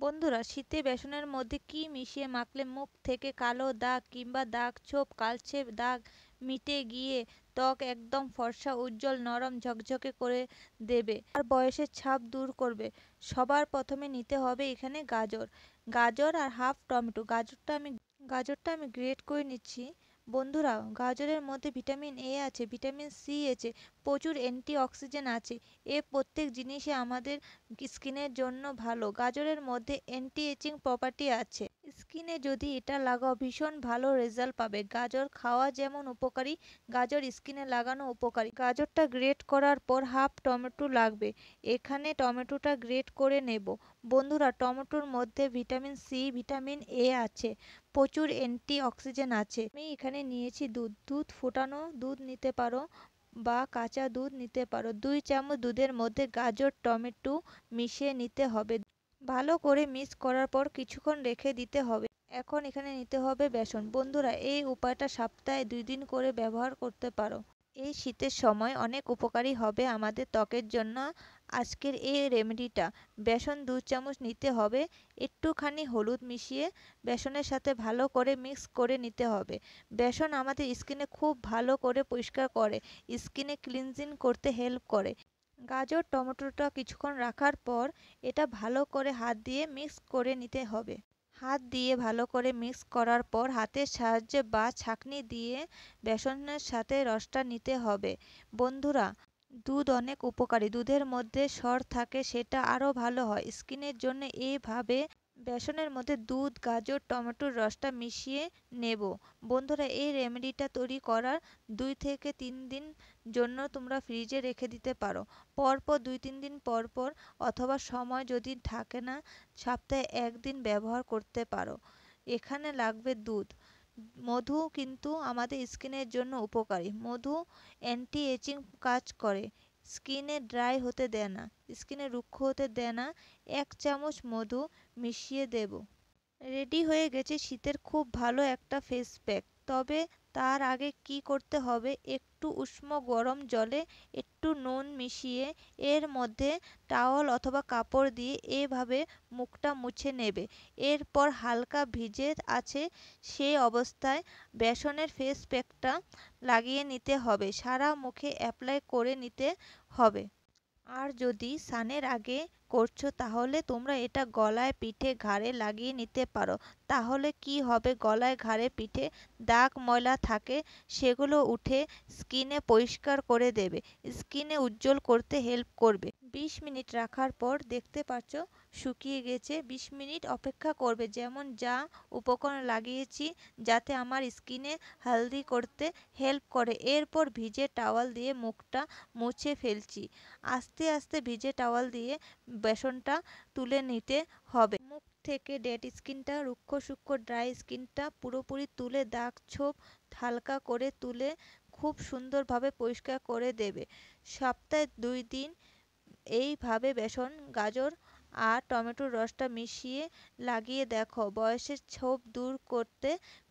বন্ধুরা, শীতে বেসনের মধ্যে কি মিশিয়ে মাখলে মুখ থেকে কালো দাগ কিংবা দাগ ছোপ কালচে দাগ মিটে গিয়ে ত্বক একদম ফর্সা উজ্জ্বল নরম ঝকঝকে করে দেবে আর বয়সের ছাপ দূর করবে? সবার প্রথমে নিতে হবে এখানে গাজর। গাজর আর হাফ টমেটো। গাজরটা আমি গ্রেট করে নিচ্ছি। বন্ধুরা, গাজরের মধ্যে ভিটামিন এ আছে, ভিটামিন সি আছে, প্রচুর অ্যান্টিঅক্সিডেন্ট আছে। প্রত্যেক জিনিসই আমাদের স্কিনের জন্য ভালো। গাজরের মধ্যে অ্যান্টি এজিং প্রপার্টি আছে। স্কিনে যদি এটা লাগাও ভীষণ ভালো রেজাল্ট পাবে। গাজর খাওয়া যেমন উপকারী, গাজর স্কিনে লাগানো উপকারী। গাজরটা গ্রেট করার পর হাফ টমেটো লাগবে। এখানে টমেটোটা গ্রেট করে নেব। বন্ধুরা, টমেটোর মধ্যে ভিটামিন সি, ভিটামিন এ আছে, প্রচুর অ্যান্টি অক্সিডেন্ট আছে। আমি এখানে নিয়েছি দুধ। দুধ ফোটানো দুধ নিতে পারো বা কাঁচা দুধ নিতে পারো। 2 চামচ দুধের মধ্যে গাজর টমেটো মিশিয়ে নিতে হবে। ভালো করে মিক্স করার পর কিছুক্ষণ রেখে দিতে হবে। এখন এখানে নিতে হবে বেসন। বন্ধুরা, এই উপায়টা সপ্তাহে 2 দিন করে ব্যবহার করতে পারো। এই শীতের সময় অনেক উপকারী হবে আমাদের ত্বকের জন্য আজকের এই রেমেডিটা। বেসন 2 চামচ নিতে হবে। একটুখানি হলুদ মিশিয়ে বেসনের সাথে ভালো করে মিক্স করে নিতে হবে। বেসন আমাদের স্কিনে খুব ভালো করে পরিষ্কার করে, স্কিনে ক্লিনজিং করতে হেল্প করে। গাজর টমেটোটা কিছুক্ষণ রাখার পর এটা ভালো করে হাত দিয়ে মিক্স করে নিতে হবে। হাত দিয়ে ভালো করে মিক্স করার পর হাতের সাহায্যে বা ছাঁকনি দিয়ে বেসনের সাথে রসটা নিতে হবে। বন্ধুরা, দুধ অনেক উপকারী। দুধের মধ্যে সর থাকে, সেটা আরও ভালো হয় স্কিনের জন্য। এইভাবে বেসনের মধ্যে দুধ, গাজর, টমেটোর রসটা মিশিয়ে নেব। বন্ধুরা, এই রেমেডিটা তৈরি করার 2 থেকে 3 দিন জন্য তোমরা ফ্রিজে রেখে দিতে পারো। পরপর 2-3 দিন পর পর, অথবা সময় যদি থাকে না, সপ্তাহে 1 দিন ব্যবহার করতে পারো। এখানে লাগবে দুধ। মধু কিন্তু আমাদের স্কিনের জন্য উপকারী। মধু অ্যান্টি এজিং কাজ করে, স্কিনে ড্রাই হতে দেয় না, স্কিনে রুক্ষ হতে দেয় না। 1 চামচ মধু মিশিয়ে দেব। রেডি হয়ে গেছে শীতের খুব ভালো একটা ফেস প্যাক। তবে তার আগে কি করতে হবে, একটু উষ্ণ গরম জলে একটু নুন মিশিয়ে এর মধ্যে টাওয়াল অথবা কাপড় দিয়ে এভাবে মুখটা মুছে নেবে। এরপর হালকা ভিজে আছে সেই অবস্থায় বেসনের ফেস প্যাকটা লাগিয়ে নিতে হবে। সারা মুখে অ্যাপ্লাই করে নিতে হবে। আর যদি স্নানের আগে করছো তাহলে তোমরা এটা গলায়, পিঠে, ঘাড়ে লাগিয়ে নিতে পারো। তাহলে কি হবে, গলায়, ঘাড়ে, পিঠে দাগ ময়লা থাকে সেগুলো উঠে স্কিনে পরিষ্কার করে দেবে, স্কিনে উজ্জ্বল করতে হেল্প করবে। 20 মিনিট রাখার পর দেখতে পাচ্ছ শুকিয়ে গেছে। 20 মিনিট অপেক্ষা করবে, যেমন যা উপকরণ লাগিয়েছি যাতে আমার স্কিনে হেলদি করতে হেল্প করে। এরপর ভিজে টাওয়াল দিয়ে মুখটা মুছে ফেলছি। আস্তে আস্তে ভিজে টাওয়াল দিয়ে বেসনটা তুলে নিতে হবে। মুখ থেকে ডেড স্কিনটা, রুক্ষ শুষ্ক ড্রাই স্কিনটা পুরোপুরি তুলে দাগ ছোপ হালকা করে তুলে খুব সুন্দরভাবে পরিষ্কার করে দেবে। সপ্তাহে 2 দিন এইভাবে বেসন, গাজর আর টমেটোর রসটা মিশিয়ে লাগিয়ে দেখো, বয়সের ছোপ দূর করতে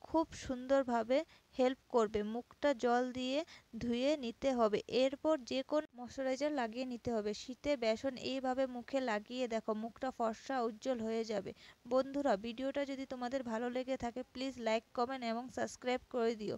খুব সুন্দরভাবে হেল্প করবে। মুখটা জল দিয়ে ধুয়ে নিতে হবে। এরপর যে কোন ময়শ্চারাইজার লাগিয়ে নিতে হবে। শীতে বেসন এইভাবে মুখে লাগিয়ে দেখো, মুখটা ফর্সা উজ্জ্বল হয়ে যাবে। বন্ধুরা, ভিডিওটা যদি তোমাদের ভালো লেগে থাকে প্লিজ লাইক, কমেন্ট এবং সাবস্ক্রাইব করে দিও।